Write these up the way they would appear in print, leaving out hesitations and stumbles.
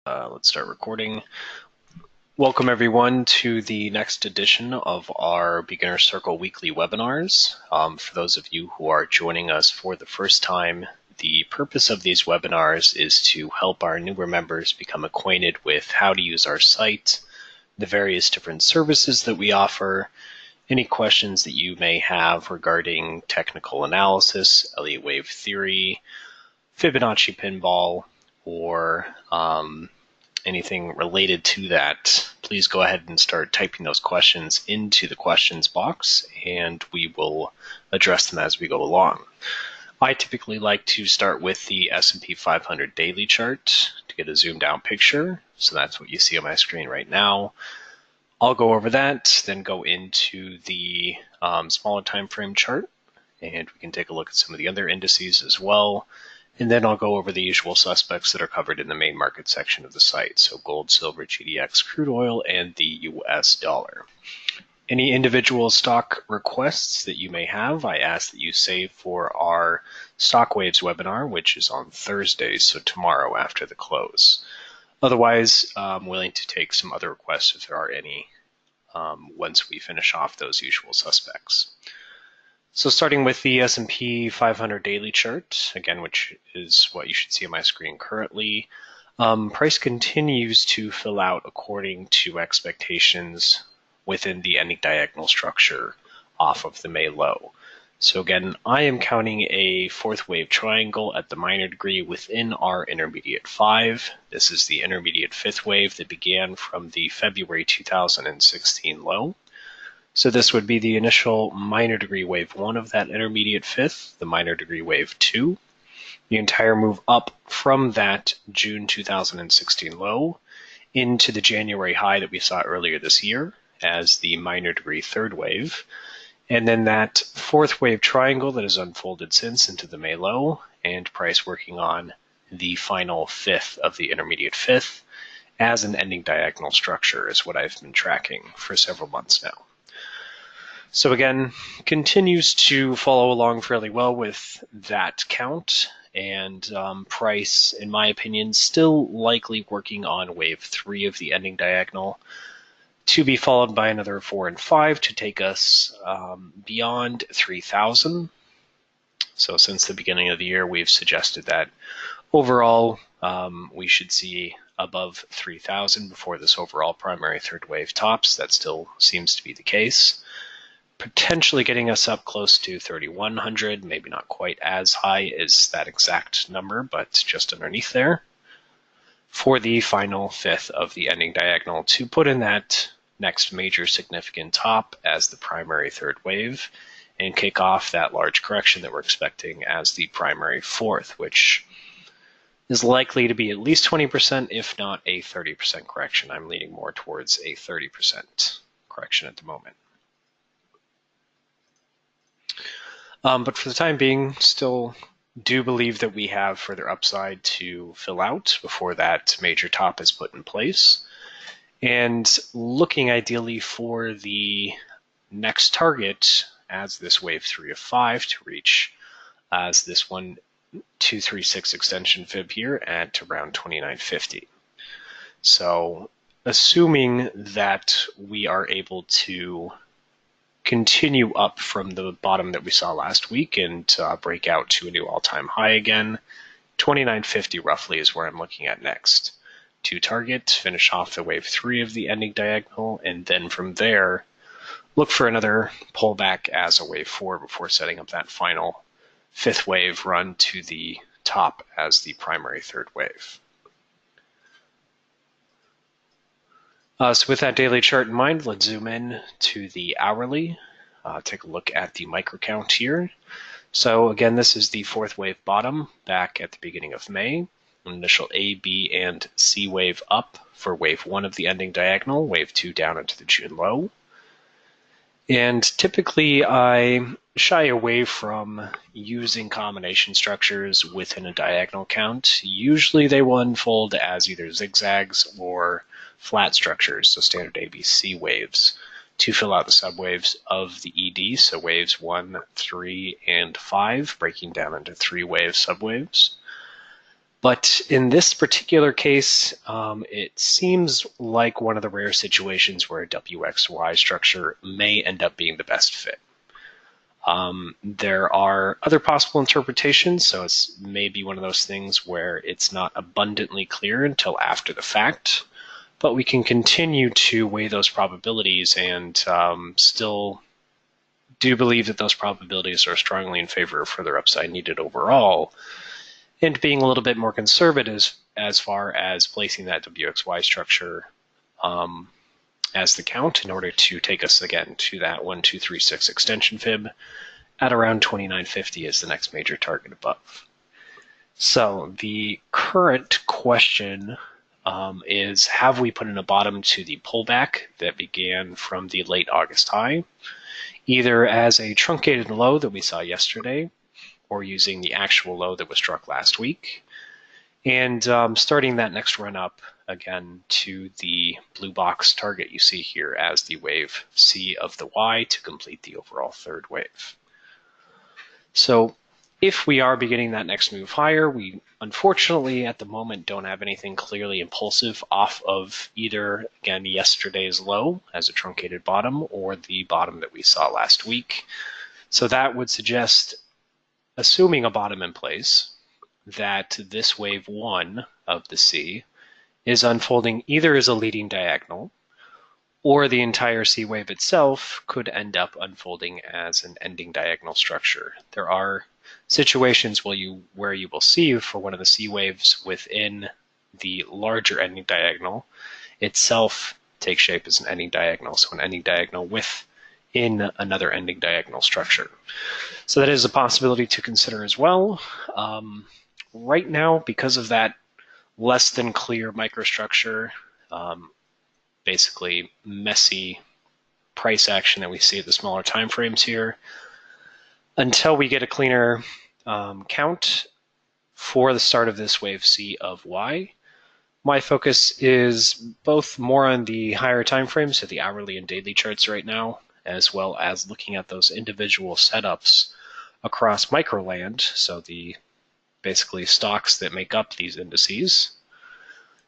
Let's start recording. Welcome everyone to the next edition of our Beginner Circle weekly webinars. For those of you who are joining us for the first time, the purpose of these webinars is to help our newer members become acquainted with how to use our site, the various different services that we offer, any questions that you may have regarding technical analysis, Elliott wave theory, Fibonacci pinball, or anything related to that, please go ahead and start typing those questions into the questions box, and we will address them as we go along. I typically like to start with the S&P 500 daily chart to get a zoomed out picture, so that's what you see on my screen right now. I'll go over that, then go into the smaller time frame chart, and we can take a look at some of the other indices as well. And then I'll go over the usual suspects that are covered in the main market section of the site. So gold, silver, GDX, crude oil, and the US dollar. Any individual stock requests that you may have, I ask that you save for our Stock Waves webinar, which is on Thursday, so tomorrow after the close. Otherwise, I'm willing to take some other requests if there are any once we finish off those usual suspects. So starting with the S&P 500 daily chart, again, which is what you should see on my screen currently, price continues to fill out according to expectations within the ending diagonal structure off of the May low. So again, I am counting a fourth wave triangle at the minor degree within our intermediate 5. This is the intermediate fifth wave that began from the February 2016 low. So this would be the initial minor degree wave 1 of that intermediate fifth, the minor degree wave 2, the entire move up from that June 2016 low into the January high that we saw earlier this year as the minor degree third wave, and then that fourth wave triangle that has unfolded since into the May low, and price working on the final fifth of the intermediate fifth as an ending diagonal structure is what I've been tracking for several months now. So again, continues to follow along fairly well with that count, and price, in my opinion, still likely working on wave 3 of the ending diagonal, to be followed by another 4 and 5 to take us beyond 3,000. So since the beginning of the year, we've suggested that overall we should see above 3,000 before this overall primary third wave tops. That still seems to be the case. Potentially getting us up close to 3,100, maybe not quite as high as that exact number, but just underneath there, for the final fifth of the ending diagonal to put in that next major significant top as the primary third wave and kick off that large correction that we're expecting as the primary fourth, which is likely to be at least 20%, if not a 30% correction. I'm leaning more towards a 30% correction at the moment. But for the time being, still do believe that we have further upside to fill out before that major top is put in place. And looking ideally for the next target as this wave 3 of 5 to reach as this 1236 extension fib here at around 2950. So assuming that we are able to continue up from the bottom that we saw last week and break out to a new all-time high again, 2950 roughly is where I'm looking at next to target, finish off the wave 3 of the ending diagonal, and then from there look for another pullback as a wave 4 before setting up that final fifth wave run to the top as the primary third wave. So with that daily chart in mind, let's zoom in to the hourly. Take a look at the micro count here. So again, this is the fourth wave bottom back at the beginning of May. An initial A, B, and C wave up for wave 1 of the ending diagonal, wave 2 down into the June low. And typically I shy away from using combination structures within a diagonal count. Usually they will unfold as either zigzags or flat structures, so standard ABC waves, to fill out the subwaves of the ED, so waves 1, 3, and 5, breaking down into 3 wave subwaves. But in this particular case, it seems like one of the rare situations where a WXY structure may end up being the best fit. There are other possible interpretations, so it's maybe one of those things where it's not abundantly clear until after the fact, but we can continue to weigh those probabilities and still do believe that those probabilities are strongly in favor of further upside needed overall, and being a little bit more conservative as far as placing that WXY structure as the count in order to take us again to that 1236 extension fib at around 2950 as the next major target above. So the current question is, have we put in a bottom to the pullback that began from the late August high, either as a truncated low that we saw yesterday or using the actual low that was struck last week, and starting that next run up again to the blue box target you see here as the wave C of the Y to complete the overall third wave. So if we are beginning that next move higher, we unfortunately at the moment don't have anything clearly impulsive off of either, again, yesterday's low as a truncated bottom or the bottom that we saw last week. So that would suggest, assuming a bottom in place, that this wave 1 of the C is unfolding either as a leading diagonal, or the entire C wave itself could end up unfolding as an ending diagonal structure. There are situations where you will see for one of the C waves within the larger ending diagonal itself take shape as an ending diagonal, so an ending diagonal within another ending diagonal structure. So that is a possibility to consider as well. Right now, because of that less than clear microstructure, basically messy price action that we see at the smaller time frames here, until we get a cleaner count for the start of this wave C of Y, my focus is both more on the higher time frames, so the hourly and daily charts right now, as well as looking at those individual setups across microland, so the basically stocks that make up these indices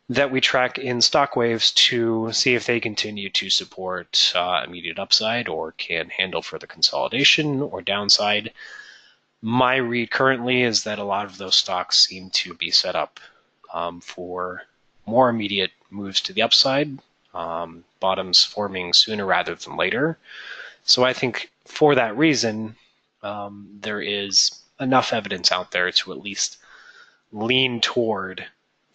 that we track in stock waves to see if they continue to support immediate upside or can handle further consolidation or downside. My read currently is that a lot of those stocks seem to be set up for more immediate moves to the upside, bottoms forming sooner rather than later. So I think for that reason, there is enough evidence out there to at least lean toward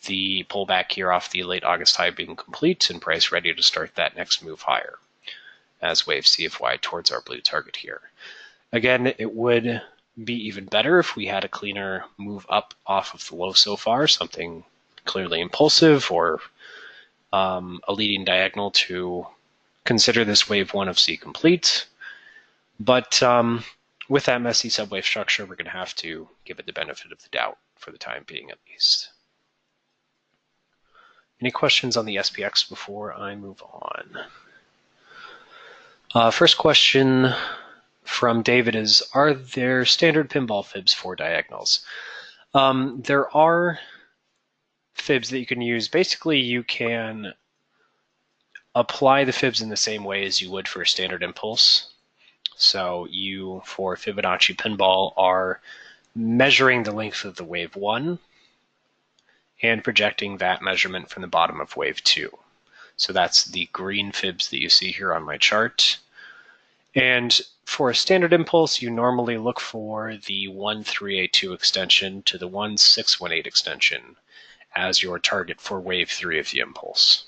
the pullback here off the late August high being complete and price ready to start that next move higher as wave CFY towards our blue target here. Again, it would be even better if we had a cleaner move up off of the low so far, something clearly impulsive or a leading diagonal to consider this wave 1 of C complete. But with that messy subwave structure, we're going to have to give it the benefit of the doubt for the time being, at least. Any questions on the SPX before I move on? First question from David is, are there standard pinball fibs for diagonals? There are fibs that you can use. Basically, you can apply the fibs in the same way as you would for a standard impulse. So you, for Fibonacci pinball, are measuring the length of the wave 1 and projecting that measurement from the bottom of wave 2. So that's the green fibs that you see here on my chart. And for a standard impulse, you normally look for the 1382 extension to the 1618 extension as your target for wave 3 of the impulse.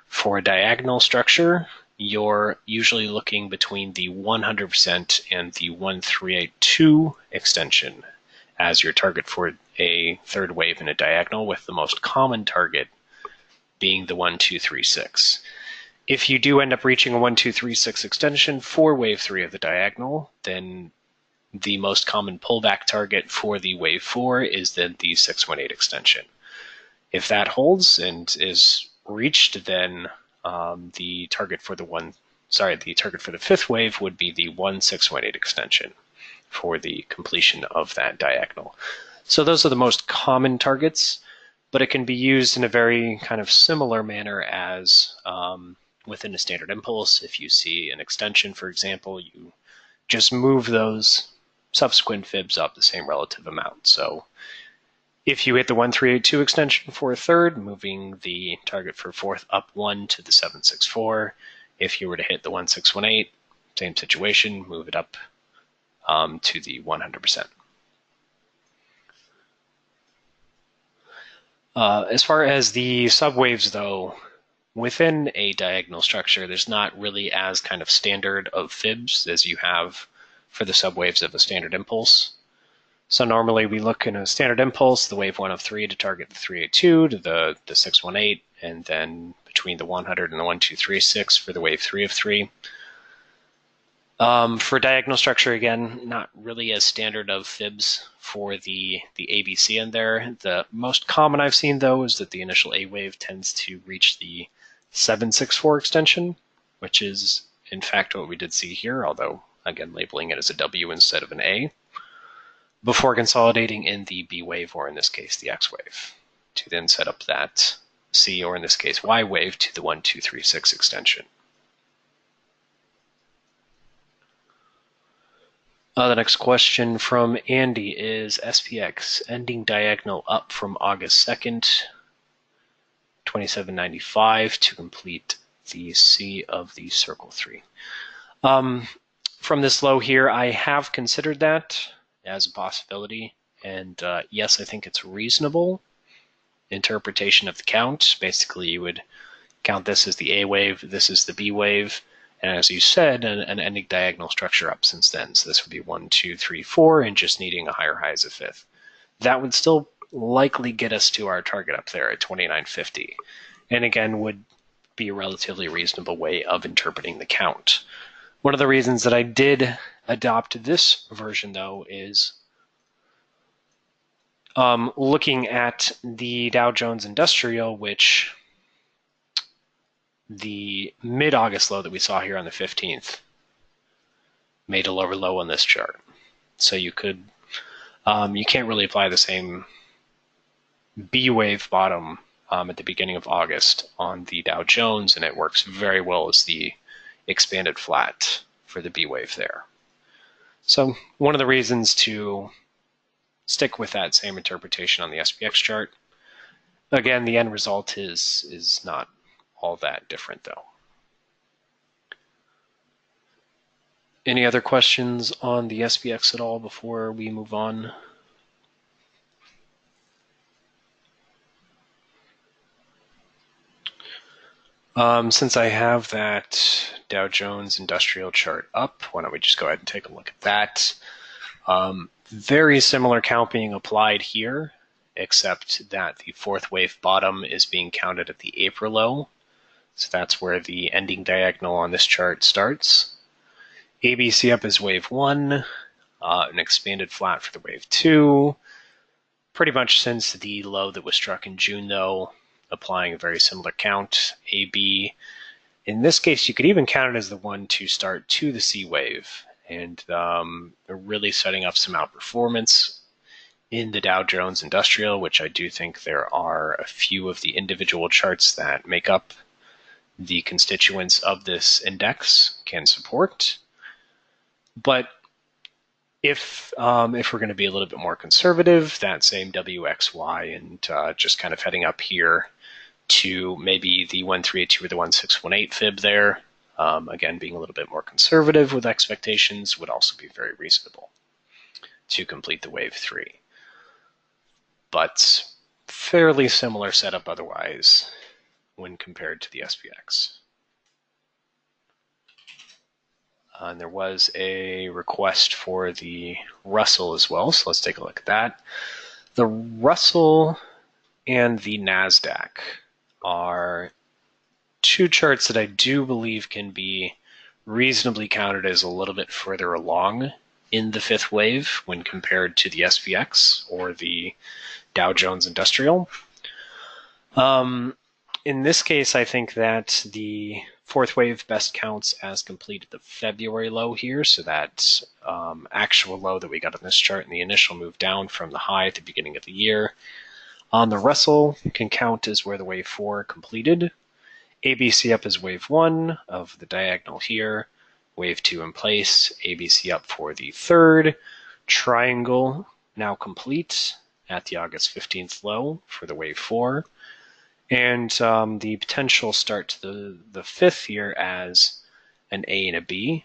For a diagonal structure, you're usually looking between the 100% and the 1382 extension as your target for a third wave in a diagonal, with the most common target being the 1236. If you do end up reaching a 1236 extension for wave 3 of the diagonal, then the most common pullback target for the wave 4 is then the 618 extension. If that holds and is reached, then the target for the fifth wave would be the 1618 extension for the completion of that diagonal. So those are the most common targets, but it can be used in a very kind of similar manner as within a standard impulse. If you see an extension, for example, you just move those subsequent fibs up the same relative amount. So if you hit the 1382 extension for a third, moving the target for fourth up 1 to the 764. If you were to hit the 1618, same situation, move it up to the 100%. As far as the subwaves, though, within a diagonal structure, there's not really as kind of standard of fibs as you have for the subwaves of a standard impulse. So normally we look in a standard impulse, the wave 1 of 3 to target the 382 to the 618, and then between the 100 and the 1236 for the wave 3 of 3. For diagonal structure, again, not really as standard of fibs for the ABC in there. The most common I've seen, though, is that the initial A wave tends to reach the 764 extension, which is, in fact, what we did see here, although, again, labeling it as a W instead of an A, before consolidating in the B wave, or in this case, the X wave, to then set up that C, or in this case, Y wave, to the 1236 extension. The next question from Andy is SPX ending diagonal up from August 2nd, 2795 to complete the C of the circle 3. From this low here, I have considered that as a possibility, and yes, I think it's reasonable interpretation of the count. Basically, you would count this as the A wave, this is the B wave, and as you said, an ending diagonal structure up since then. So this would be 1, 2, 3, 4, and just needing a higher high as a fifth. That would still likely get us to our target up there at 2950, and again would be a relatively reasonable way of interpreting the count. One of the reasons that I did adopt this version, though, is looking at the Dow Jones Industrial, which the mid-August low that we saw here on the 15th made a lower low on this chart. So you could, you can't really apply the same B wave bottom at the beginning of August on the Dow Jones, and it works very well as the expanded flat for the B wave there. So one of the reasons to stick with that same interpretation on the SPX chart. Again, the end result is not all that different, though. Any other questions on the SPX at all before we move on? Since I have that Dow Jones Industrial chart up, why don't we just go ahead and take a look at that. Very similar count being applied here, except that the fourth wave bottom is being counted at the April low. So that's where the ending diagonal on this chart starts. ABC up is wave 1, an expanded flat for the wave 2. Pretty much since the low that was struck in June, though, applying a very similar count. AB, in this case, you could even count it as the 1 to start to the C wave, and they're really setting up some outperformance in the Dow Jones Industrial, which I do think there are a few of the individual charts that make up the constituents of this index can support. But if we're going to be a little bit more conservative, that same WXY and just kind of heading up here to maybe the 1382 or the 1618 fib there, again being a little bit more conservative with expectations, would also be very reasonable to complete the wave 3. But fairly similar setup otherwise when compared to the SPX. And there was a request for the Russell as well, so let's take a look at that. The Russell and the Nasdaq are two charts that I do believe can be reasonably counted as a little bit further along in the fifth wave when compared to the SPX or the Dow Jones Industrial. In this case, I think that the Fourth wave best counts as completed the February low here, so that actual low that we got on this chart in the initial move down from the high at the beginning of the year. On the Russell can count as where the wave 4 completed. ABC up is wave 1 of the diagonal here, wave 2 in place, ABC up for the third, triangle now complete at the August 15th low for the wave 4, and the potential start to the fifth here as an A and a B,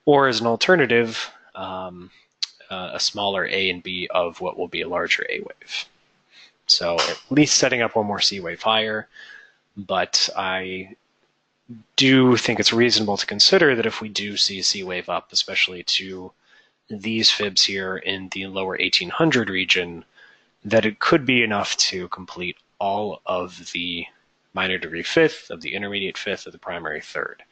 or as an alternative, a smaller A and B of what will be a larger A wave. So at least setting up one more C wave higher, but I do think it's reasonable to consider that if we do see a C wave up, especially to these fibs here in the lower 1800 region, that it could be enough to complete all of the minor degree fifth, of the intermediate fifth, of the primary third,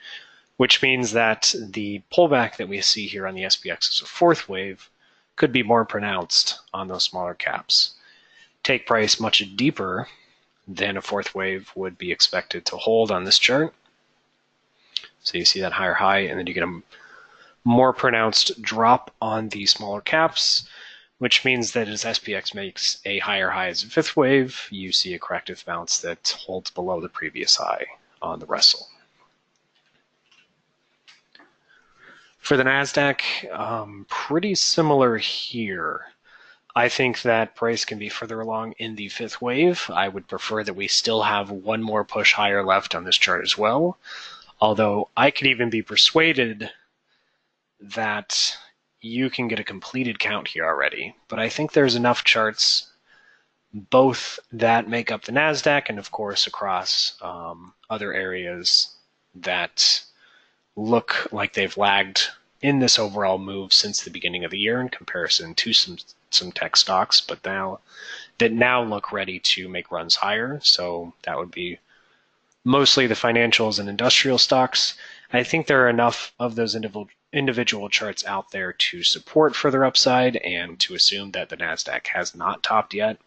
which means that the pullback that we see here on the SPX as a fourth wave could be more pronounced on those smaller caps. Take price much deeper than a fourth wave would be expected to hold on this chart. So you see that higher high, and then you get a more pronounced drop on the smaller caps, which means that as SPX makes a higher high as a fifth wave, you see a corrective bounce that holds below the previous high on the Russell. For the Nasdaq, pretty similar here. I think that price can be further along in the fifth wave. I would prefer that we still have one more push higher left on this chart as well, although I could even be persuaded that you can get a completed count here already. But I think there's enough charts, both that make up the Nasdaq and of course across other areas, that look like they've lagged in this overall move since the beginning of the year in comparison to some tech stocks, but now look ready to make runs higher. So that would be mostly the financials and industrial stocks. I think there are enough of those individual charts out there to support further upside and to assume that the Nasdaq has not topped yet.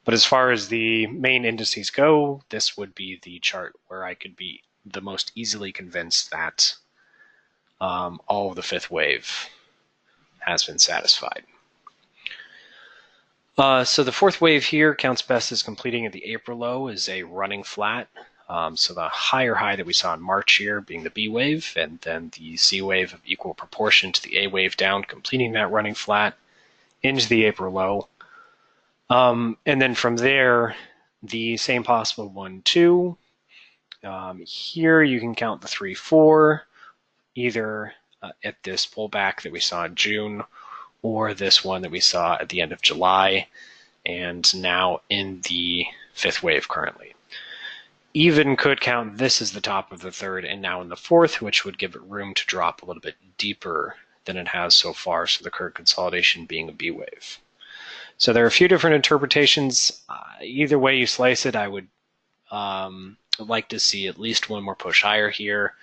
But as far as the main indices go, this would be the chart where I could be the most easily convinced that all of the fifth wave has been satisfied. So the fourth wave here counts best as completing at the April low is a running flat. So the higher high that we saw in March here being the B wave, and then the C wave of equal proportion to the A wave down, completing that running flat into the April low. And then from there, the same possible 1, 2. Here you can count the 3, 4, either at this pullback that we saw in June, or this one that we saw at the end of July, and now in the fifth wave currently. Even could count this as the top of the third and now in the fourth, which would give it room to drop a little bit deeper than it has so far, so the current consolidation being a B wave. So there are a few different interpretations. Either way you slice it, I would like to see at least one more push higher here.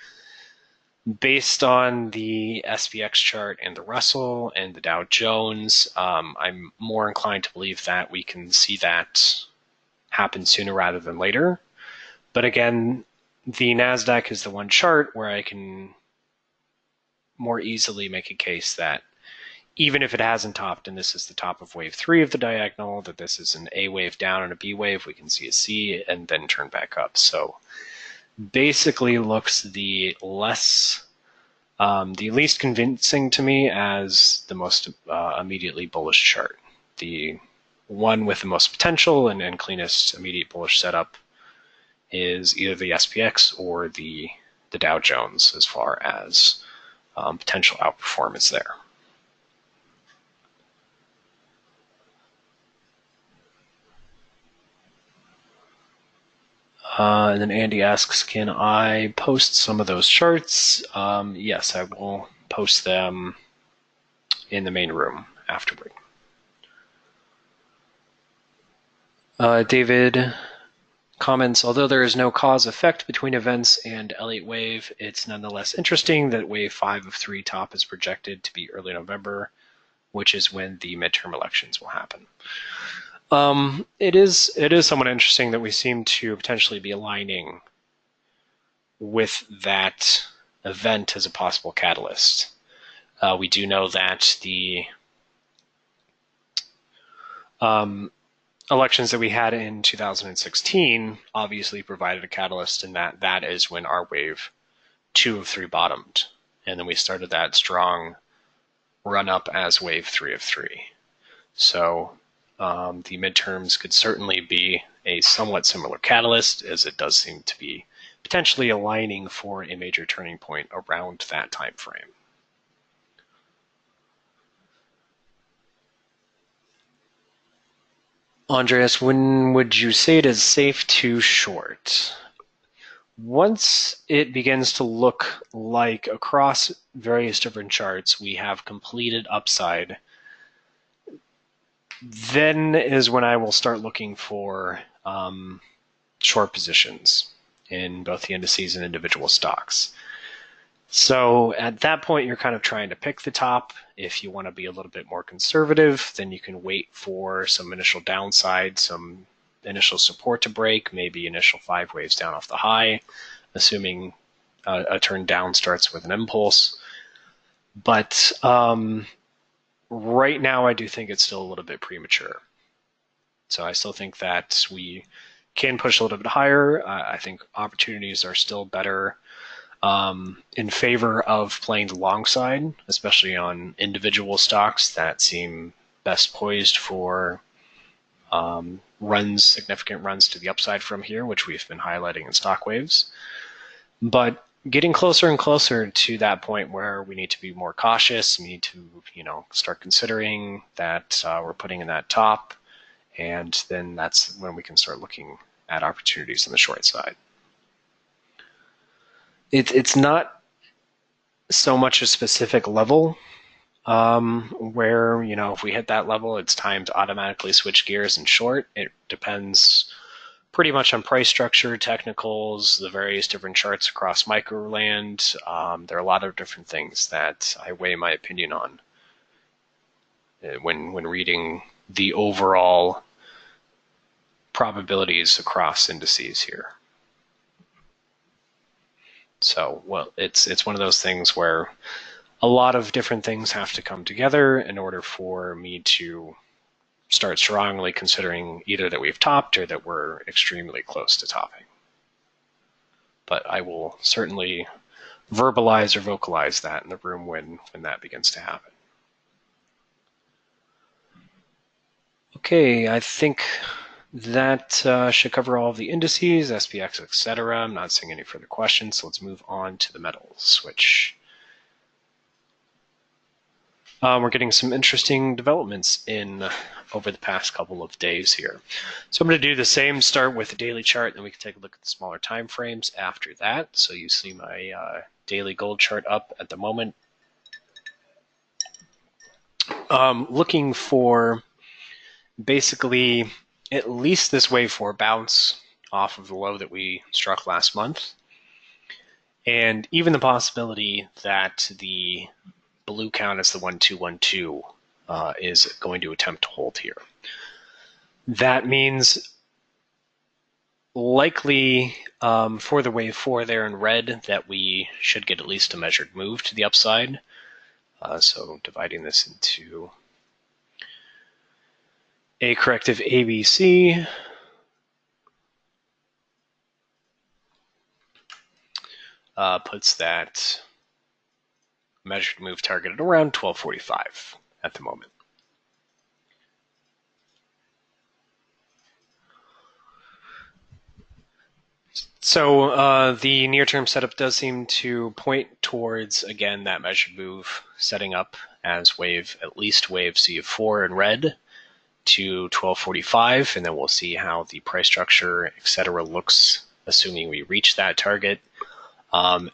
Based on the SPX chart and the Russell and the Dow Jones, I'm more inclined to believe that we can see that happen sooner rather than later. But again, the Nasdaq is the one chart where I can more easily make a case that even if it hasn't topped, and this is the top of wave 3 of the diagonal, that this is an A wave down and a B wave, we can see a C and then turn back up. So basically looks the least convincing to me as the most immediately bullish chart. The one with the most potential and cleanest immediate bullish setup is either the SPX or the Dow Jones as far as potential outperformance there. And then Andy asks, can I post some of those charts? Yes, I will post them in the main room afterward. David comments, although there is no cause effect between events and Elliott Wave, it's nonetheless interesting that wave 5 of 3 top is projected to be early November, which is when the midterm elections will happen. It is somewhat interesting that we seem to potentially be aligning with that event as a possible catalyst. We do know that the elections that we had in 2016 obviously provided a catalyst, and that is when our wave 2 of 3 bottomed. And then we started that strong run up as wave 3 of 3. So the midterms could certainly be a somewhat similar catalyst, as it does seem to be potentially aligning for a major turning point around that time frame. Andreas, when would you say it is safe to short? Once it begins to look like across various different charts we have completed upside, then is when I will start looking for short positions in both the indices and individual stocks. So at that point, you're kind of trying to pick the top. If you want to be a little bit more conservative, then you can wait for some initial downside, some initial support to break, maybe initial 5 waves down off the high, assuming a turn down starts with an impulse. But right now, I do think it's still a little bit premature. So I still think that we can push a little bit higher. I think opportunities are still better in favor of playing the long side, especially on individual stocks that seem best poised for significant runs to the upside from here, which we've been highlighting in stock waves. But getting closer and closer to that point where we need to be more cautious, we need to, start considering that we're putting in that top, and then that's when we can start looking at opportunities on the short side. It's not so much a specific level where, if we hit that level, it's time to automatically switch gears and short. It depends pretty much on price structure, technicals, the various different charts across microland. There are a lot of different things that I weigh my opinion on when reading the overall probabilities across indices here. So, well, it's one of those things where a lot of different things have to come together in order for me to start strongly considering either that we've topped or that we're extremely close to topping. But I will certainly verbalize or vocalize that in the room when that begins to happen. Okay, I think that should cover all of the indices, SPX, etc. I'm not seeing any further questions, so let's move on to the metals, which we're getting some interesting developments in over the past couple of days here. So I'm going to do the same, start with the daily chart, and then we can take a look at the smaller time frames after that. So you see my daily gold chart up at the moment. Looking for basically at least this wave 4 bounce off of the low that we struck last month, and even the possibility that the blue count as the 1212 is going to attempt to hold here. That means likely for the wave 4 there in red that we should get at least a measured move to the upside. So dividing this into a corrective ABC, puts that measured move target at around 1245 at the moment. So the near-term setup does seem to point towards, again, that measured move setting up as at least wave C of 4 in red to 1245, and then we'll see how the price structure, etc., looks, assuming we reach that target.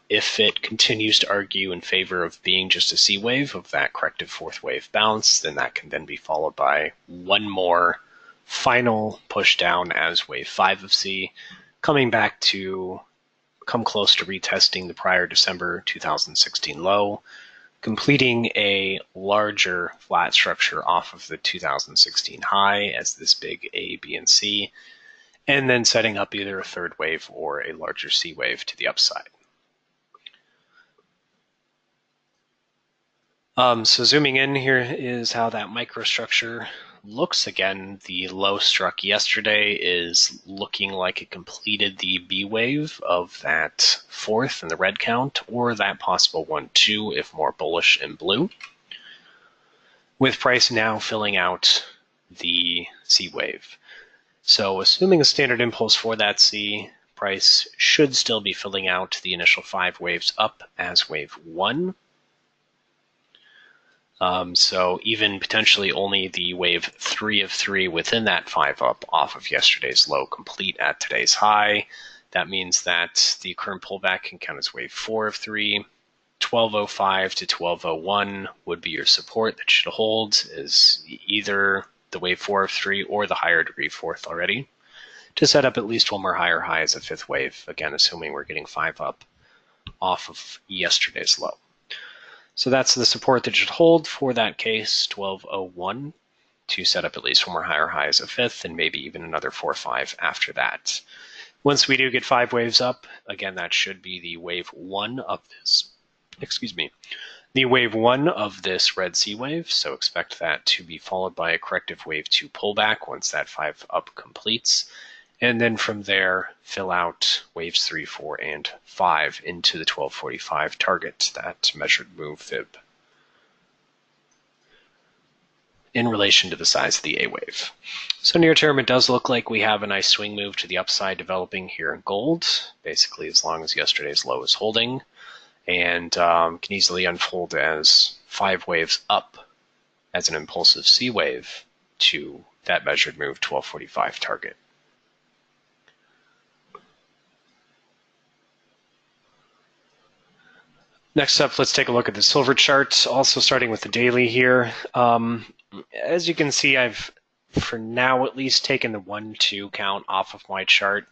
If it continues to argue in favor of being just a C wave of that corrective 4th wave bounce, then that can then be followed by one more final push down as wave 5 of C, coming back to come close to retesting the prior December 2016 low, completing a larger flat structure off of the 2016 high as this big A, B, and C, and then setting up either a third wave or a larger C wave to the upside. So zooming in, here is how that microstructure looks. Again, the low struck yesterday is looking like it completed the B wave of that fourth in the red count, or that possible 1-2 if more bullish in blue, with price now filling out the C wave. So assuming a standard impulse for that C, price should still be filling out the initial 5 waves up as wave 1. So even potentially only the wave 3 of 3 within that 5 up off of yesterday's low complete at today's high. That means that the current pullback can count as wave 4 of 3. 1205 to 1201 would be your support that should hold, is either the wave 4 of 3 or the higher degree fourth already, to set up at least one more higher high as a fifth wave, again assuming we're getting 5 up off of yesterday's low. So that's the support that should hold for that case, 1201, to set up at least one more higher high as a fifth, and maybe even another 4-5 after that. Once we do get 5 waves up, again, that should be the wave 1 of this, the wave 1 of this red C wave, so expect that to be followed by a corrective wave 2 pullback once that 5 up completes. And then from there, fill out waves 3, 4, and 5 into the 1245 target, that measured move fib, in relation to the size of the A wave. So near term, it does look like we have a nice swing move to the upside developing here in gold, basically as long as yesterday's low is holding, and can easily unfold as 5 waves up as an impulsive C wave to that measured move 1245 target. Next up, let's take a look at the silver chart, also starting with the daily here. As you can see, I've, for now at least, taken the 1-2 count off of my chart.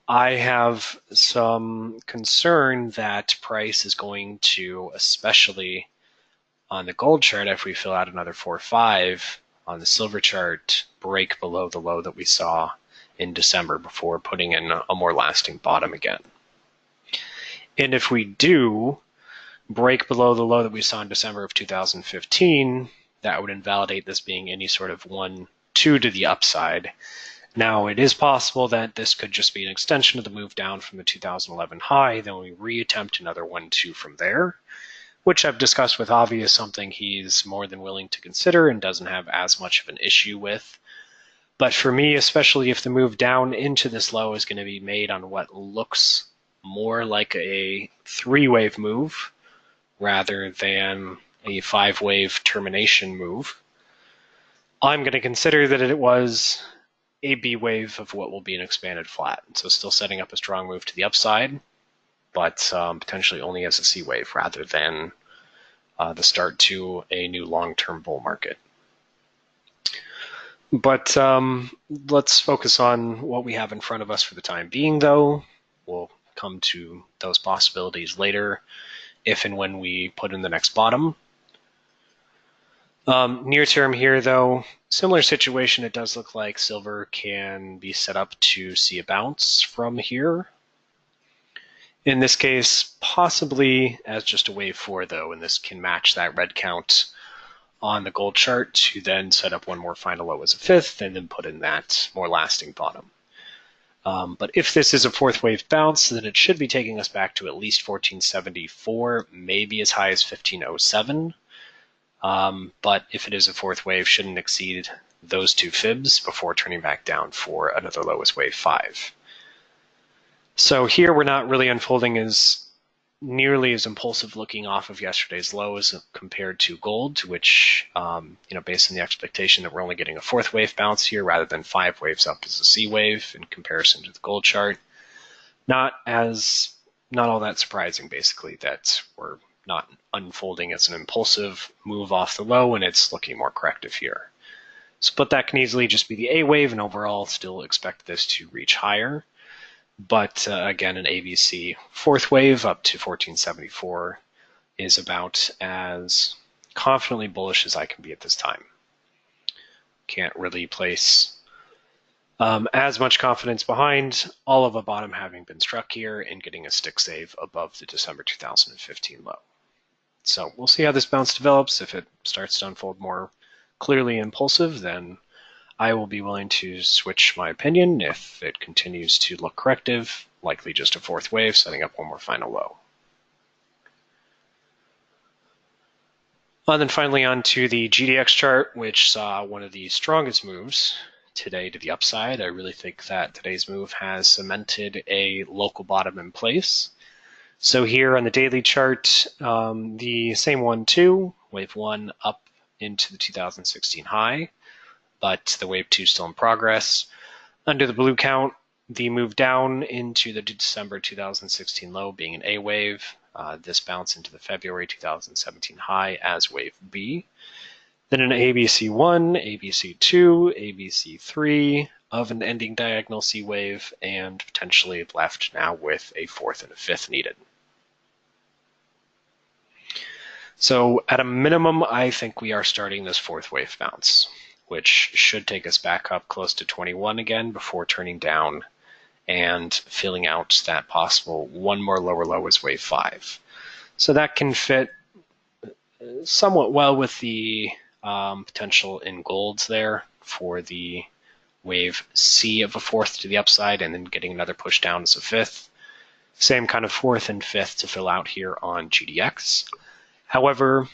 I have some concern that price is going to, especially on the gold chart, if we fill out another 4-5, on the silver chart, break below the low that we saw in December before putting in a more lasting bottom again. And if we do break below the low that we saw in December of 2015, that would invalidate this being any sort of 1-2 to the upside. Now, it is possible that this could just be an extension of the move down from the 2011 high, then we reattempt another 1-2 from there, which I've discussed with Avi is something he's more than willing to consider and doesn't have as much of an issue with. But for me, especially if the move down into this low is going to be made on what looks more like a 3-wave move, rather than a 5-wave termination move, I'm going to consider that it was a B wave of what will be an expanded flat. So still setting up a strong move to the upside, but potentially only as a C wave rather than the start to a new long-term bull market. But let's focus on what we have in front of us for the time being, though. We'll come to those possibilities later, if and when we put in the next bottom. Near term here, though, similar situation. It does look like silver can be set up to see a bounce from here. In this case, possibly as just a wave 4, though, and this can match that red count on the gold chart to then set up one more final low as a fifth and then put in that more lasting bottom. But if this is a 4th wave bounce, then it should be taking us back to at least 1474, maybe as high as 1507. But if it is a 4th wave, shouldn't exceed those 2 fibs before turning back down for another low as wave 5. So here we're not really unfolding as nearly as impulsive looking off of yesterday's lows compared to gold, which, based on the expectation that we're only getting a 4th wave bounce here rather than 5 waves up as a C wave in comparison to the gold chart. Not all that surprising, basically, that we're not unfolding as an impulsive move off the low and it's looking more corrective here. But that can easily just be the A wave, and overall still expect this to reach higher. But again, an ABC 4th wave up to 1474 is about as confidently bullish as I can be at this time. Can't really place As much confidence behind all of a bottom having been struck here and getting a stick save above the December 2015 low. So we'll see how this bounce develops. If it starts to unfold more clearly impulsive, then I will be willing to switch my opinion. If it continues to look corrective, likely just a fourth wave, setting up one more final low. And then finally on to the GDX chart, which saw one of the strongest moves today to the upside. I really think that today's move has cemented a local bottom in place. So here on the daily chart, the same one too, wave one up into the 2016 high, but the wave two still in progress. Under the blue count, the move down into the December 2016 low being an A wave, this bounce into the February 2017 high as wave B. Then an ABC1, ABC2, ABC3 of an ending diagonal C wave, and potentially left now with a fourth and a fifth needed. So at a minimum, I think we are starting this fourth wave bounce, which should take us back up close to 21 again before turning down and filling out that possible one more lower low as wave 5. So that can fit somewhat well with the potential in golds there for the wave C of a fourth to the upside and then getting another push down as a fifth. Same kind of fourth and fifth to fill out here on GDX. However,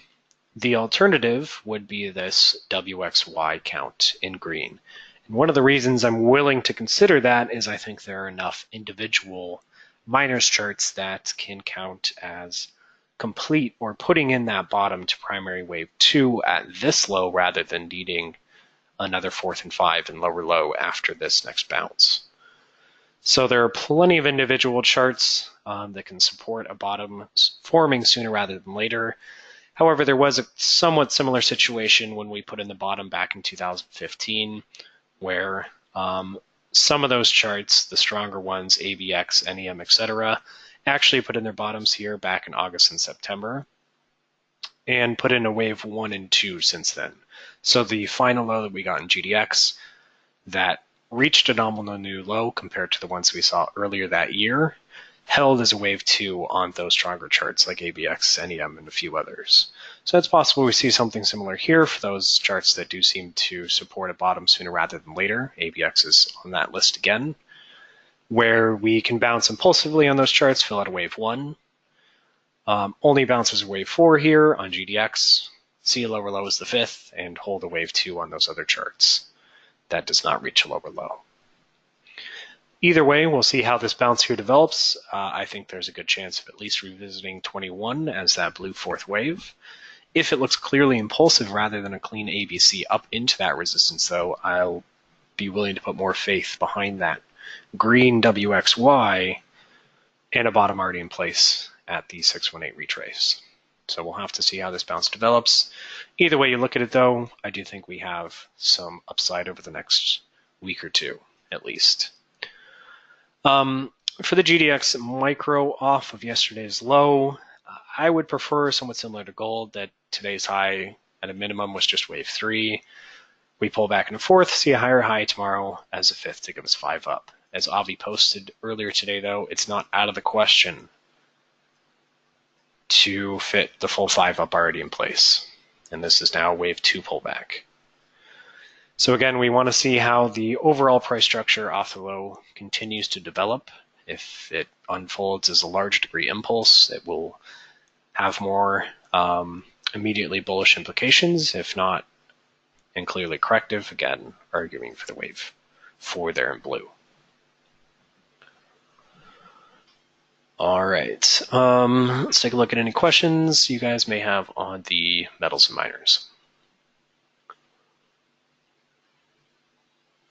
the alternative would be this WXY count in green. And one of the reasons I'm willing to consider that is I think there are enough individual miners charts that can count as complete or putting in that bottom to primary wave 2 at this low rather than needing another fourth and 5 and lower low after this next bounce. So there are plenty of individual charts that can support a bottom forming sooner rather than later. However, there was a somewhat similar situation when we put in the bottom back in 2015, where some of those charts, the stronger ones, ABX, NEM, etc., actually put in their bottoms here back in August and September and put in a wave 1 and 2 since then. So the final low that we got in GDX that reached a nominal new low compared to the ones we saw earlier that year held as a wave 2 on those stronger charts like ABX, NEM, and a few others. So it's possible we see something similar here for those charts that do seem to support a bottom sooner rather than later. ABX is on that list again, where we can bounce impulsively on those charts, fill out a wave 1. Only bounces a wave 4 here on GDX, see a lower low as the fifth, and hold a wave 2 on those other charts. That does not reach a lower low. Either way, we'll see how this bounce here develops. I think there's a good chance of at least revisiting 21 as that blue fourth wave. If it looks clearly impulsive rather than a clean ABC up into that resistance, though, I'll be willing to put more faith behind that green WXY and a bottom already in place at the 618 retrace. So we'll have to see how this bounce develops. Either way you look at it, though, I do think we have some upside over the next week or two, at least. For the GDX micro off of yesterday's low, I would prefer somewhat similar to gold that today's high at a minimum was just wave 3. We pull back in a fourth, see a higher high tomorrow as a fifth to give us 5 up. As Avi posted earlier today, though, it's not out of the question to fit the full 5 up already in place. And this is now wave 2 pullback. So again, we want to see how the overall price structure off the low continues to develop. If it unfolds as a large degree impulse, it will have more immediately bullish implications. If not, and clearly corrective, again, arguing for the wave 4 there in blue. All right, let's take a look at any questions you guys may have on the metals and miners.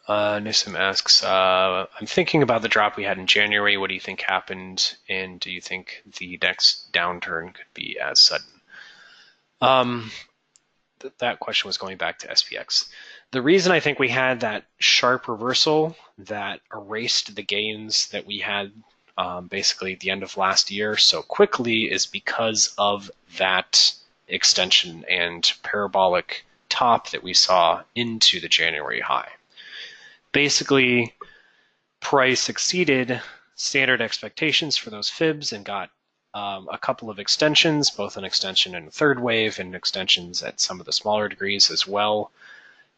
Nissim asks, I'm thinking about the drop we had in January. What do you think happened? And do you think the next downturn could be as sudden? That question was going back to SPX. The reason I think we had that sharp reversal that erased the gains that we had basically at the end of last year so quickly is because of that extension and parabolic top that we saw into the January high. basically price exceeded standard expectations for those fibs and got a couple of extensions, both an extension in the third wave and extensions at some of the smaller degrees as well.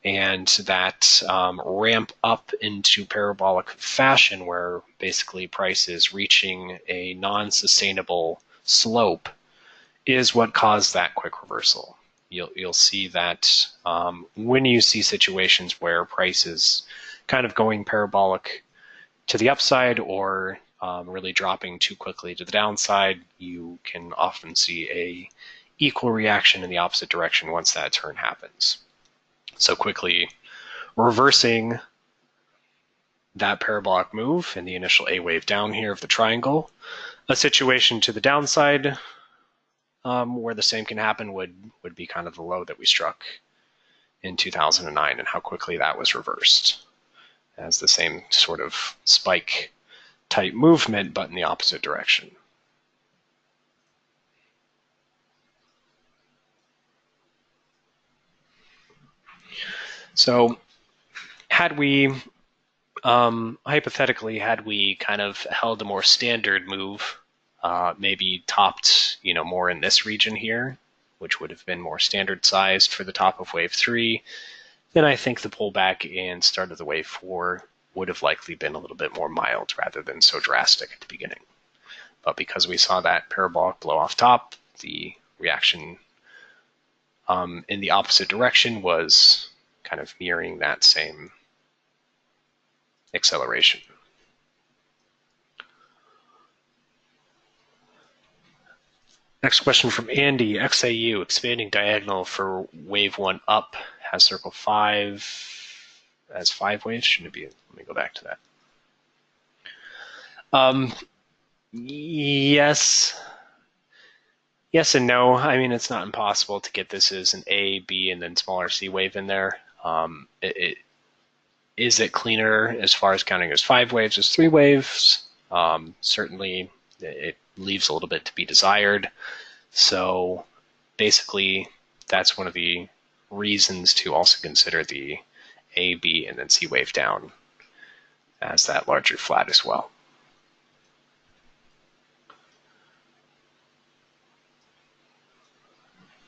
And that ramp up into parabolic fashion where basically price is reaching a non-sustainable slope is what caused that quick reversal. You'll see that when you see situations where price is kind of going parabolic to the upside or really dropping too quickly to the downside, you can often see a equal reaction in the opposite direction once that turn happens. So quickly reversing that parabolic move in the initial A wave down here of the triangle, a situation to the downside where the same can happen would be kind of the low that we struck in 2009 and how quickly that was reversed as the same sort of spike type movement, but in the opposite direction. So had we, hypothetically, had we kind of held a more standard move, maybe topped, more in this region here, which would have been more standard sized for the top of wave 3, then I think the pullback and start of the wave 4 would have likely been a little bit more mild rather than so drastic at the beginning. But because we saw that parabolic blow off top, the reaction in the opposite direction was kind of mirroring that same acceleration. Next question from Andy. XAU, expanding diagonal for wave 1 up, has circle 5 as 5 waves. Shouldn't it be? Let me go back to that. Yes and no. I mean, it's not impossible to get this as an A, B, and then smaller C wave in there. Is it cleaner as far as counting as 5 waves as 3 waves? Certainly, it leaves a little bit to be desired. So basically, that's one of the reasons to also consider the A, B, and then C wave down as that larger flat as well.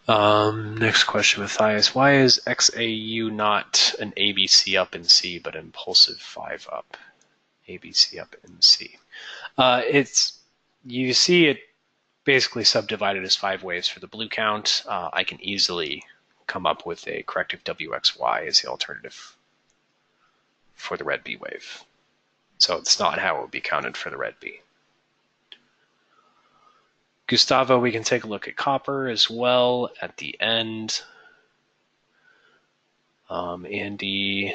Next question, Matthias. Why is XAU not an ABC up in C, but impulsive 5 up? ABC up in C. You see it basically subdivided as 5 waves for the blue count. I can easily come up with a corrective WXY as the alternative for the red B wave. So it's not how it would be counted for the red B. Gustavo, we can take a look at copper as well at the end. Andy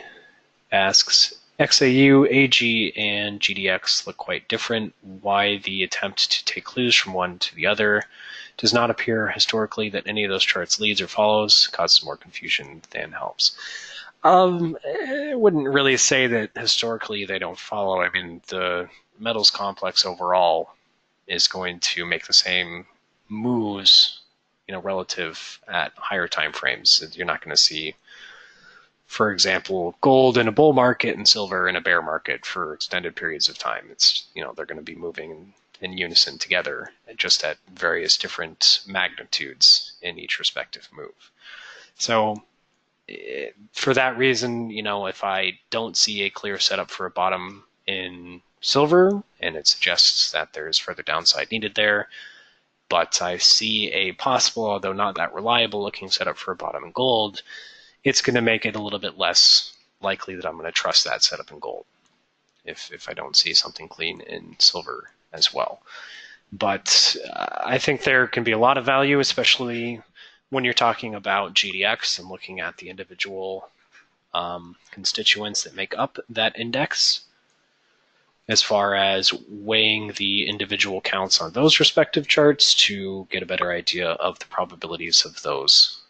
asks, XAU, AG, and GDX look quite different. Why the attempt to take clues from one to the other? Does not appear historically that any of those charts leads or follows, causes more confusion than helps. I wouldn't really say that historically they don't follow. I mean, the metals complex overall is going to make the same moves, relative at higher time frames. You're not going to see, for example, gold in a bull market and silver in a bear market for extended periods of time. It's, they're going to be moving in unison together, just at various different magnitudes in each respective move. So for that reason, if I don't see a clear setup for a bottom in silver, and it suggests that there's further downside needed there, but I see a possible, although not that reliable looking setup for a bottom in gold, it's going to make it a little bit less likely that I'm going to trust that setup in gold if I don't see something clean in silver as well. But I think there can be a lot of value, especially when you're talking about GDX and looking at the individual constituents that make up that index, as far as weighing the individual counts on those respective charts to get a better idea of the probabilities of those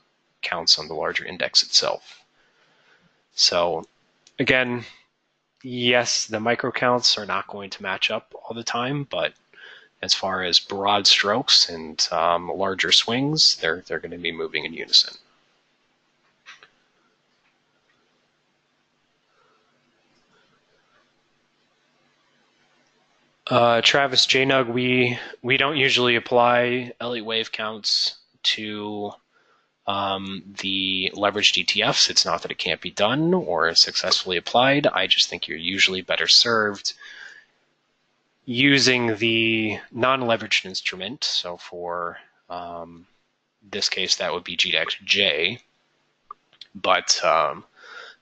counts on the larger index itself. So again, yes, the micro counts are not going to match up all the time, but as far as broad strokes and larger swings, they're going to be moving in unison. Travis JNug, we don't usually apply Elliott wave counts to the leveraged ETFs. It's not that it can't be done or successfully applied. I just think you're usually better served using the non-leveraged instrument. So for this case, that would be GDXJ. But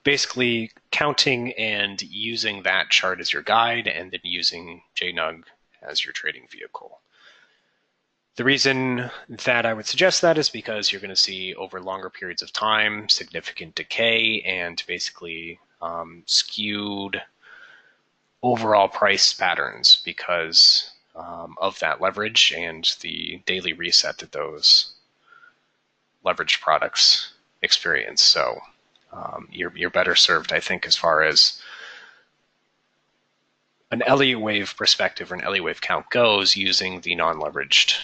basically counting and using that chart as your guide and then using JNug as your trading vehicle. The reason that I would suggest that is because you're going to see over longer periods of time significant decay and basically skewed overall price patterns because of that leverage and the daily reset that those leveraged products experience. So you're better served, I think, as far as an Elliott wave perspective or an Elliott wave count goes using the non-leveraged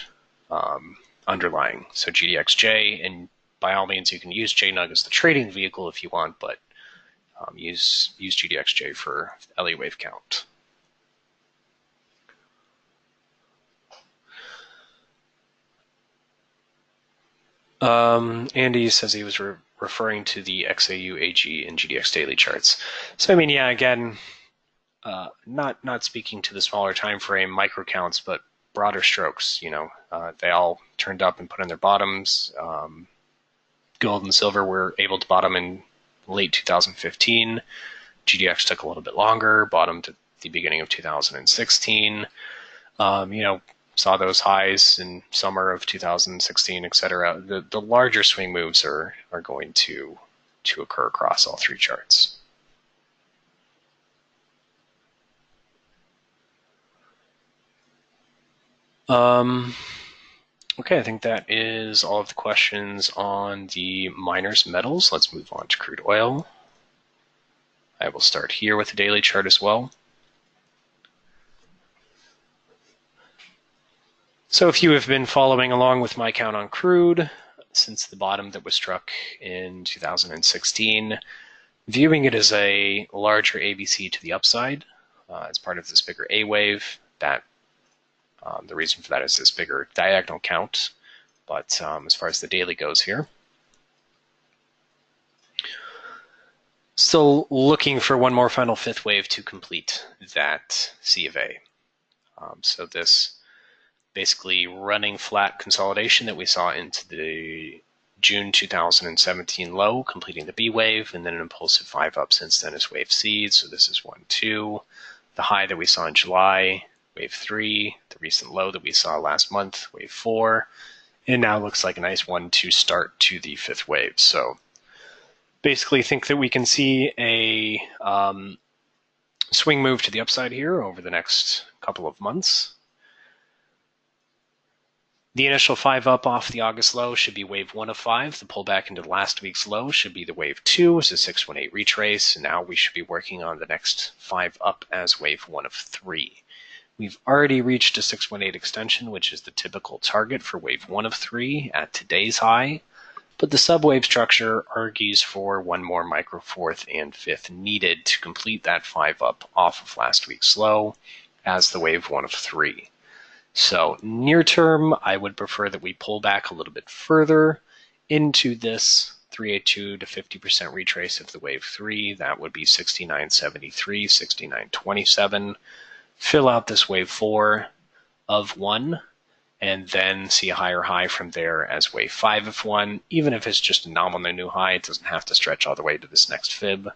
underlying. So GDXJ, and by all means, you can use JNug as the trading vehicle if you want, but use GDXJ for Elliott wave count. Andy says he was referring to the XAU, AG, and GDX daily charts. So I mean, yeah, again, not speaking to the smaller time frame micro counts, but broader strokes. You know, they all turned up and put in their bottoms. Gold and silver were able to bottom in late 2015. GDX took a little bit longer, bottomed at the beginning of 2016. Saw those highs in summer of 2016, etc. The larger swing moves are going to occur across all three charts. Okay, I think that is all of the questions on the miners metals. Let's move on to crude oil. I will start here with the daily chart as well. So if you have been following along with my count on crude since the bottom that was struck in 2016, viewing it as a larger ABC to the upside as part of this bigger A wave, that the reason for that is this bigger diagonal count. But as far as the daily goes here, still looking for one more final fifth wave to complete that C of A. So this basically running flat consolidation that we saw into the June 2017 low, completing the B wave, and then an impulsive 5 up since then is wave C. So this is 1, 2. The high that we saw in July, wave 3. The recent low that we saw last month, wave 4. And now looks like a nice 1, 2 start to the fifth wave. So basically think that we can see a swing move to the upside here over the next couple of months. The initial 5 up off the August low should be wave 1 of 5. The pullback into last week's low should be the wave 2 as a 618 retrace. And now we should be working on the next 5 up as wave 1 of 3. We've already reached a 618 extension, which is the typical target for wave 1 of 3 at today's high. But the subwave structure argues for one more micro fourth and fifth needed to complete that 5 up off of last week's low as the wave 1 of 3. So near term, I would prefer that we pull back a little bit further into this 382 to 50% retrace of the wave 3. That would be 69.73, 69.27. Fill out this wave 4 of 1, and then see a higher high from there as wave 5 of 1. Even if it's just a nominal new high, it doesn't have to stretch all the way to this next fib,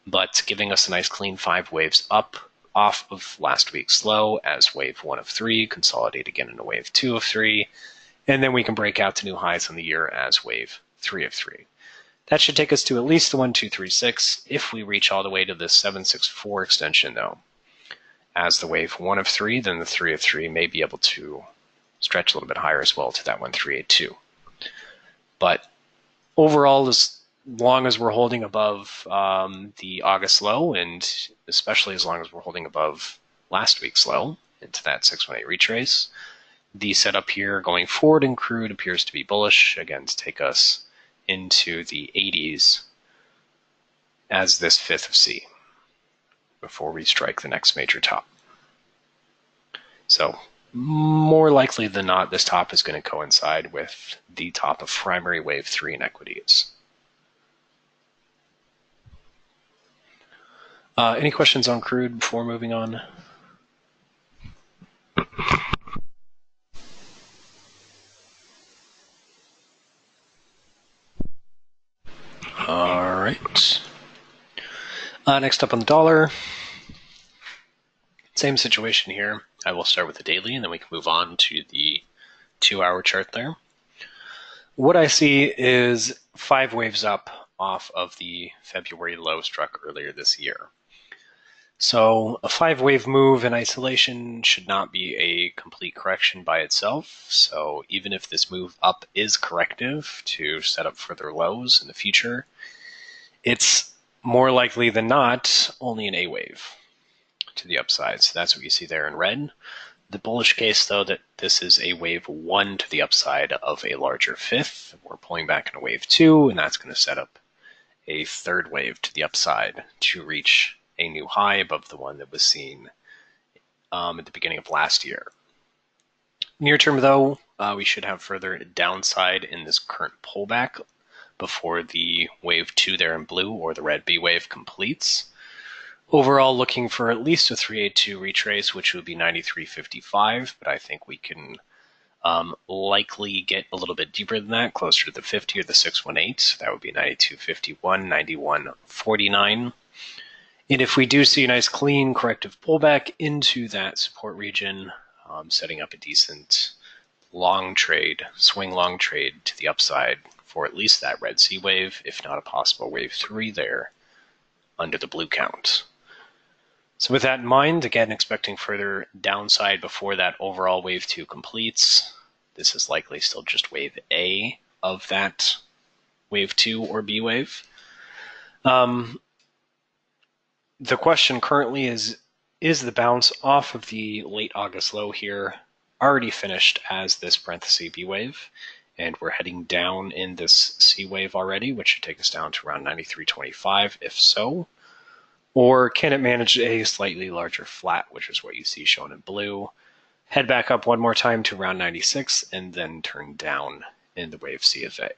but giving us a nice clean 5 waves up off of last week's low as wave 1 of 3, consolidate again into wave 2 of 3, and then we can break out to new highs on the year as wave 3 of 3. That should take us to at least the 1236 if we reach all the way to the 764 extension though. As the wave 1 of 3, then the 3 of 3 may be able to stretch a little bit higher as well to that 1382. But overall, as long as we're holding above the August low, and especially as long as we're holding above last week's low into that 618 retrace, the setup here going forward in crude appears to be bullish, again to take us into the 80s as this fifth of C before we strike the next major top. So more likely than not, this top is going to coincide with the top of primary wave 3 in equities. Any questions on crude before moving on? All right. Next up on the dollar. Same situation here. I will start with the daily, and then we can move on to the 2-hour chart there. What I see is 5 waves up off of the February low struck earlier this year. So a 5-wave move in isolation should not be a complete correction by itself. So even if this move up is corrective to set up further lows in the future, it's more likely than not only an A wave to the upside. So that's what you see there in red. The bullish case, though, that this is a wave 1 to the upside of a larger fifth. We're pulling back in a wave 2, and that's going to set up a 3rd wave to the upside to reach a new high above the one that was seen at the beginning of last year. Near term, though, we should have further downside in this current pullback before the wave 2 there in blue or the red B wave completes. Overall, looking for at least a 382 retrace, which would be 93.55, but I think we can likely get a little bit deeper than that, closer to the 50 or the 618. So that would be 92.51, 91.49. And if we do see a nice clean corrective pullback into that support region, setting up a decent long trade, swing long trade to the upside for at least that red C wave, if not a possible wave 3 there under the blue count. So with that in mind, again, expecting further downside before that overall wave 2 completes. This is likely still just wave A of that wave 2 or B wave. The question currently is the bounce off of the late August low here already finished as this parenthesis B wave, and we're heading down in this C wave already, which should take us down to around 93.25, if so? Or can it manage a slightly larger flat, which is what you see shown in blue, head back up one more time to around 96, and then turn down in the wave C of A?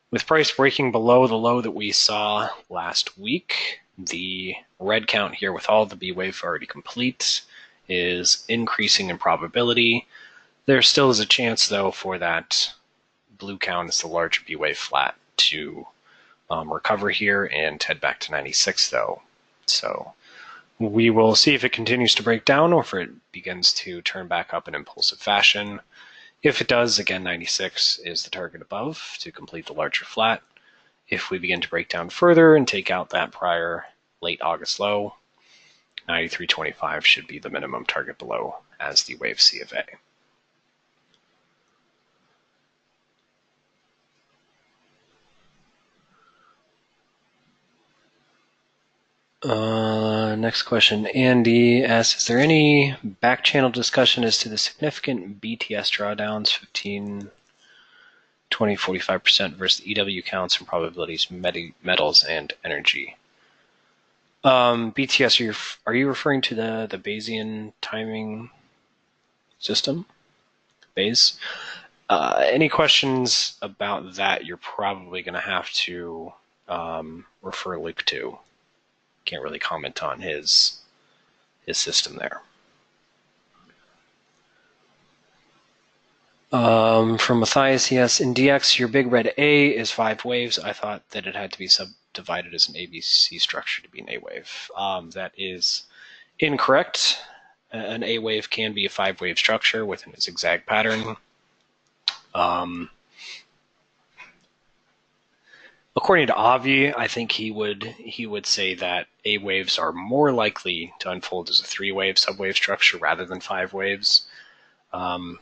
With price breaking below the low that we saw last week, the red count here with all the B wave already complete is increasing in probability. There still is a chance, though, for that blue count is the larger B wave flat to recover here and head back to 96, though. So we will see if it continues to break down or if it begins to turn back up in impulsive fashion. If it does, again, 96 is the target above to complete the larger flat. If we begin to break down further and take out that prior late August low, 93.25 should be the minimum target below as the wave C of A. Next question. Andy asks, is there any back channel discussion as to the significant BTS drawdowns, 15, 20, 45% versus EW counts and probabilities, metals, and energy? BTS, are you referring to the Bayesian timing system? Bayes? Any questions about that, you're probably going to have to refer Luke to. Can't really comment on his system there. From Matthias, yes, in DX, your big red A is 5 waves. I thought that it had to be subdivided as an ABC structure to be an A wave. That is incorrect. An A wave can be a 5-wave structure within a zigzag pattern. According to Avi, I think he would say that A waves are more likely to unfold as a 3-wave subwave structure rather than 5 waves. I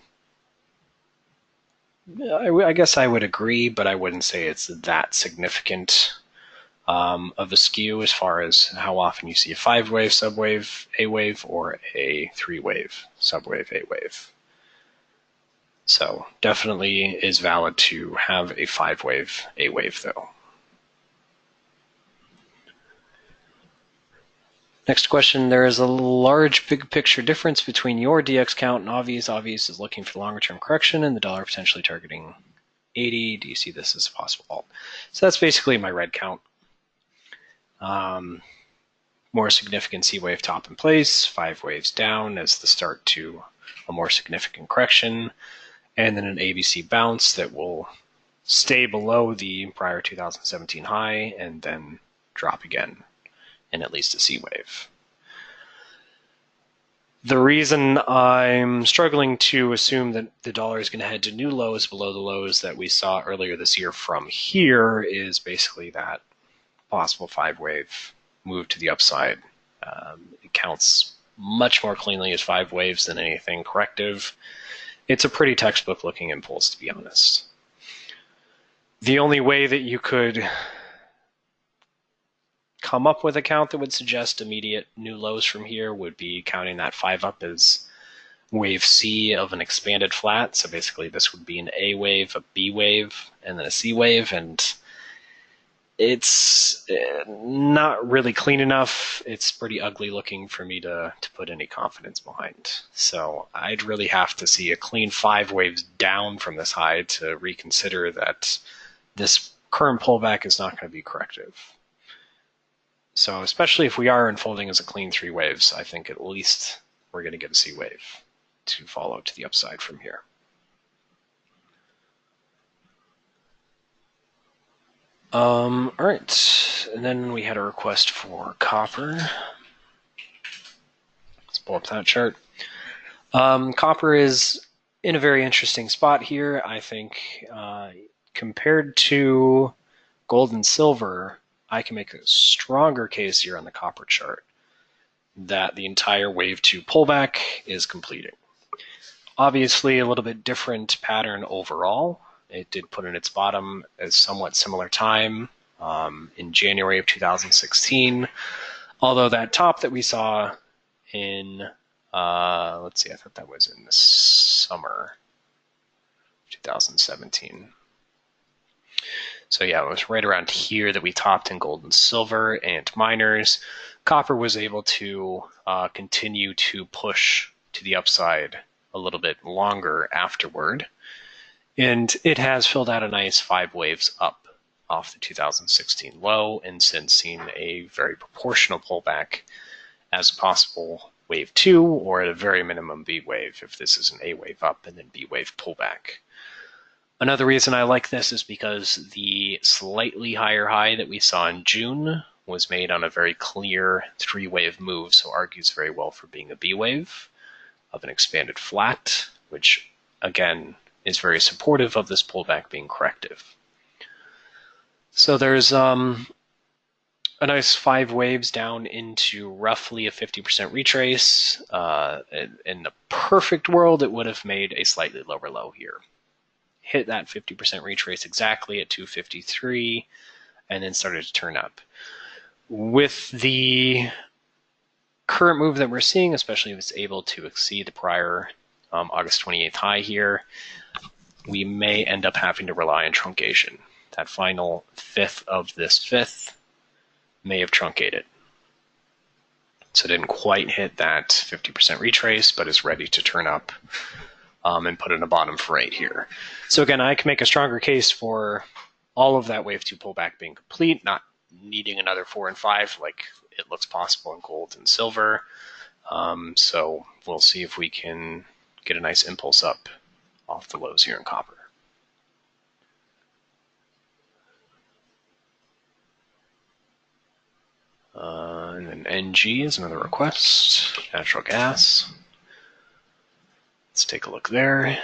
guess I would agree, but I wouldn't say it's that significant of a skew as far as how often you see a 5-wave subwave A wave or a 3-wave subwave A wave. So definitely is valid to have a 5-wave A wave, though. Next question, there is a large big picture difference between your DX count and Obvious. Obvious is looking for the longer term correction and the dollar potentially targeting 80. Do you see this as a possible alt? So that's basically my red count. More significant C wave top in place, 5 waves down as the start to a more significant correction, and then an ABC bounce that will stay below the prior 2017 high and then drop again in at least a C wave. The reason I'm struggling to assume that the dollar is going to head to new lows below the lows that we saw earlier this year from here is basically that possible 5-wave move to the upside. It counts much more cleanly as 5 waves than anything corrective. It's a pretty textbook looking impulse, to be honest. The only way that you could come up with a count that would suggest immediate new lows from here would be counting that 5 up as wave C of an expanded flat. So basically this would be an A wave, a B wave, and then a C wave, and it's not really clean enough. It's pretty ugly looking for me to put any confidence behind. So I'd really have to see a clean 5 waves down from this high to reconsider that this current pullback is not going to be corrective. So especially if we are unfolding as a clean 3 waves, I think at least we're going to get a C wave to follow to the upside from here. All right, and then we had a request for copper. Let's pull up that chart. Copper is in a very interesting spot here. I think compared to gold and silver, I can make a stronger case here on the copper chart that the entire wave 2 pullback is completing. Obviously, a little bit different pattern overall. It did put in its bottom at a somewhat similar time in January of 2016, although that top that we saw in, let's see, I thought that was in the summer 2017. So yeah, it was right around here that we topped in gold and silver and miners. Copper was able to continue to push to the upside a little bit longer afterward. And it has filled out a nice 5 waves up off the 2016 low and since seen a very proportional pullback as a possible wave 2 or at a very minimum B wave if this is an A wave up and then B wave pullback. Another reason I like this is because the slightly higher high that we saw in June was made on a very clear 3-wave move, so argues very well for being a B wave of an expanded flat, which again is very supportive of this pullback being corrective. So there's a nice 5 waves down into roughly a 50% retrace. In the perfect world, it would have made a slightly lower low here. Hit that 50% retrace exactly at 253 and then started to turn up. With the current move that we're seeing, especially if it's able to exceed the prior August 28th high here, we may end up having to rely on truncation. That final fifth of this fifth may have truncated. So it didn't quite hit that 50% retrace, but is ready to turn up and put in a bottom for 8 here. So again, I can make a stronger case for all of that wave 2 pullback being complete, not needing another 4 and 5 like it looks possible in gold and silver. So we'll see if we can get a nice impulse up off the lows here in copper. And then NG is another request, natural gas. Let's take a look there.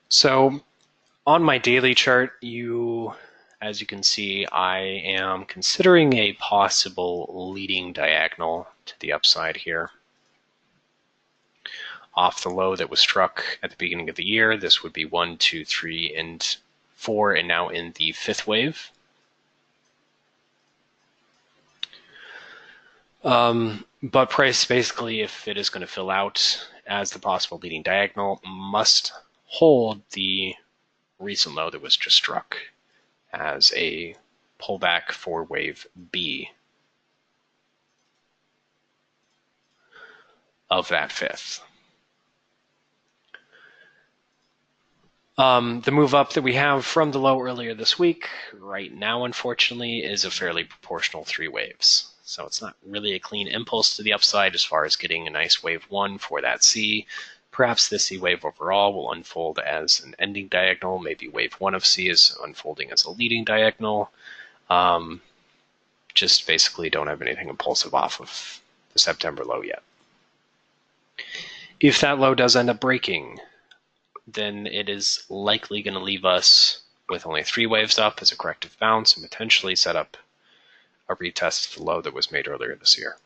So on my daily chart, as you can see, I am considering a possible leading diagonal to the upside here. Off the low that was struck at the beginning of the year, this would be 1, 2, 3, and 4, and now in the 5th wave. But price basically, if it is going to fill out as the possible leading diagonal, must hold the recent low that was just struck as a pullback for wave B. of that fifth. The move up that we have from the low earlier this week, right now, unfortunately, is a fairly proportional 3 waves. So it's not really a clean impulse to the upside as far as getting a nice wave 1 for that C. Perhaps the C wave overall will unfold as an ending diagonal. Maybe wave 1 of C is unfolding as a leading diagonal. Just basically don't have anything impulsive off of the September low yet. If that low does end up breaking, then it is likely going to leave us with only 3 waves up as a corrective bounce and potentially set up a retest of the low that was made earlier this year.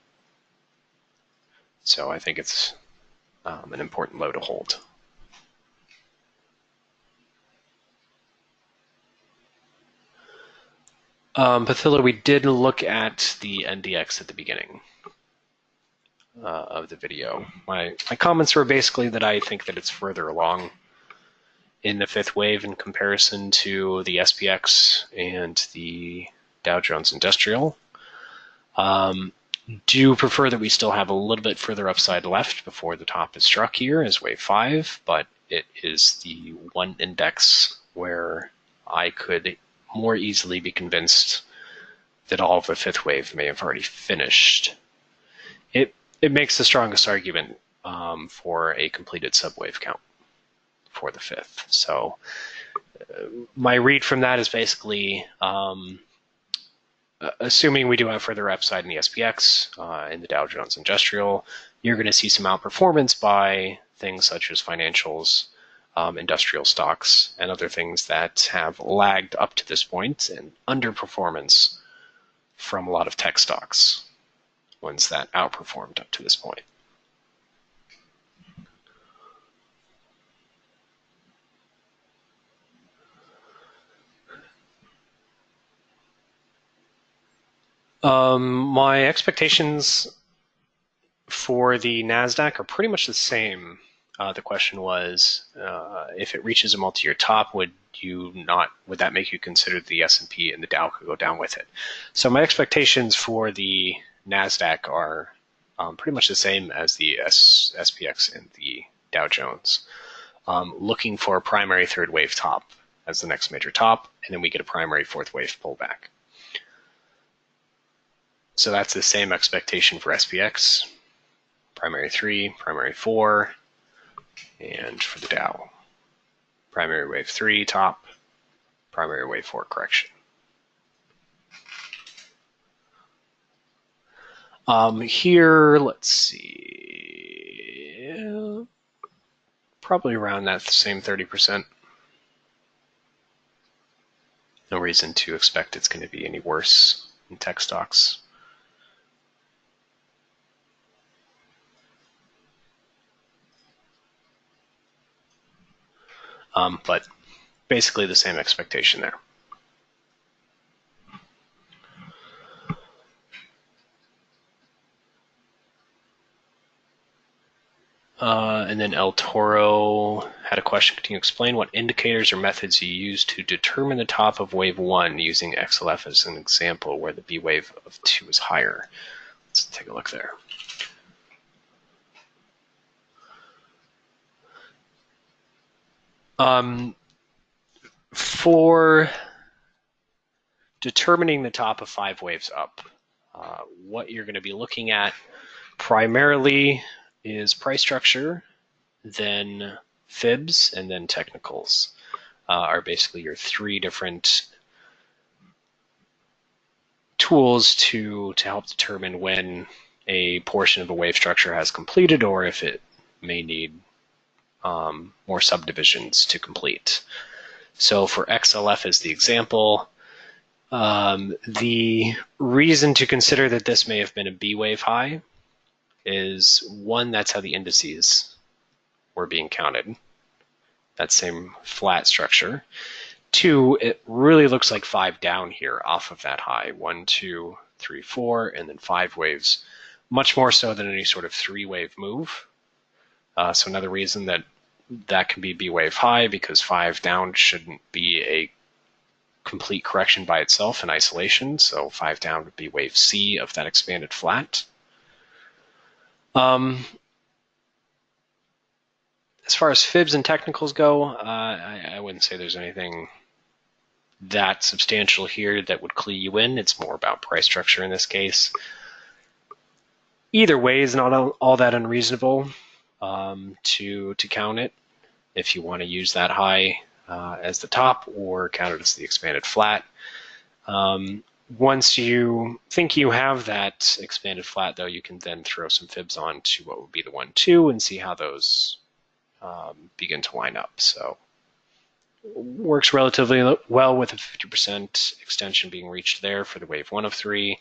So I think it's an important low to hold. Pathilla, we did look at the NDX at the beginning of the video. My comments were basically that I think that it's further along in the 5th wave in comparison to the SPX and the Dow Jones Industrial. Do prefer that we still have a little bit further upside left before the top is struck here as wave 5, but it is the one index where I could more easily be convinced that all of the 5th wave may have already finished. It makes the strongest argument for a completed subwave count for the 5th. So my read from that is basically assuming we do have further upside in the SPX, in the Dow Jones Industrial, you're going to see some outperformance by things such as financials, industrial stocks, and other things that have lagged up to this point, and underperformance from a lot of tech stocks, ones that outperformed up to this point. My expectations for the Nasdaq are pretty much the same. The question was, if it reaches a multi-year top, would that make you consider the S&P and the Dow could go down with it? So my expectations for the Nasdaq are pretty much the same as the SPX and the Dow Jones. Looking for a primary 3rd wave top as the next major top, and then we get a primary 4th wave pullback. So that's the same expectation for SPX, primary 3, primary 4, and for the Dow, primary wave 3 top, primary wave 4 correction. Here, let's see, probably around that same 30%. No reason to expect it's going to be any worse in tech stocks. But basically the same expectation there. And then El Toro had a question. Can you explain what indicators or methods you use to determine the top of wave 1 using XLF as an example where the B wave of 2 is higher? Let's take a look there. For determining the top of 5 waves up, what you're going to be looking at primarily is price structure, then fibs, and then technicals are basically your 3 different tools to help determine when a portion of a wave structure has completed or if it may need more subdivisions to complete. So for XLF as the example, the reason to consider that this may have been a B wave high is, 1, that's how the indices were being counted, that same flat structure. 2, it really looks like 5 down here off of that high, 1, 2, 3, 4, and then 5 waves, much more so than any sort of 3-wave move. So another reason that can be B wave high, because 5 down shouldn't be a complete correction by itself in isolation. So 5 down would be wave C of that expanded flat. As far as fibs and technicals go, I wouldn't say there's anything that substantial here that would clue you in. It's more about price structure in this case. Either way is not all that unreasonable to count it if you want to use that high as the top or count it as the expanded flat. Once you think you have that expanded flat, though, you can then throw some fibs on to what would be the 1-2 and see how those begin to line up. So works relatively well with a 50% extension being reached there for the wave 1 of 3,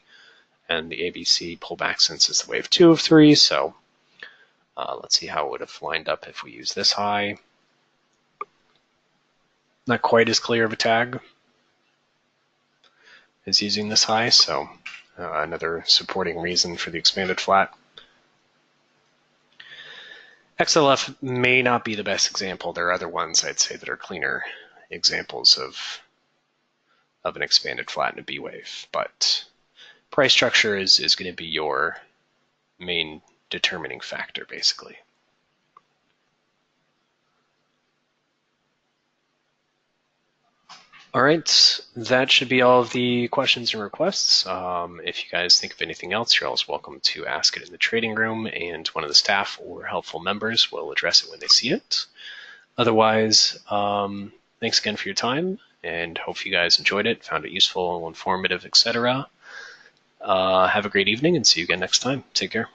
and the ABC pullback since is the wave 2 of 3. So let's see how it would have lined up if we use this high. Not quite as clear of a tag as using this high, so another supporting reason for the expanded flat. XLF may not be the best example. There are other ones I'd say that are cleaner examples of an expanded flat in a B wave, but price structure is going to be your main determining factor, basically. All right, that should be all of the questions and requests. If you guys think of anything else, you're always welcome to ask it in the trading room, and one of the staff or helpful members will address it when they see it. Otherwise, thanks again for your time, and hope you guys enjoyed it, found it useful, informative, etc. Have a great evening, and see you again next time. Take care.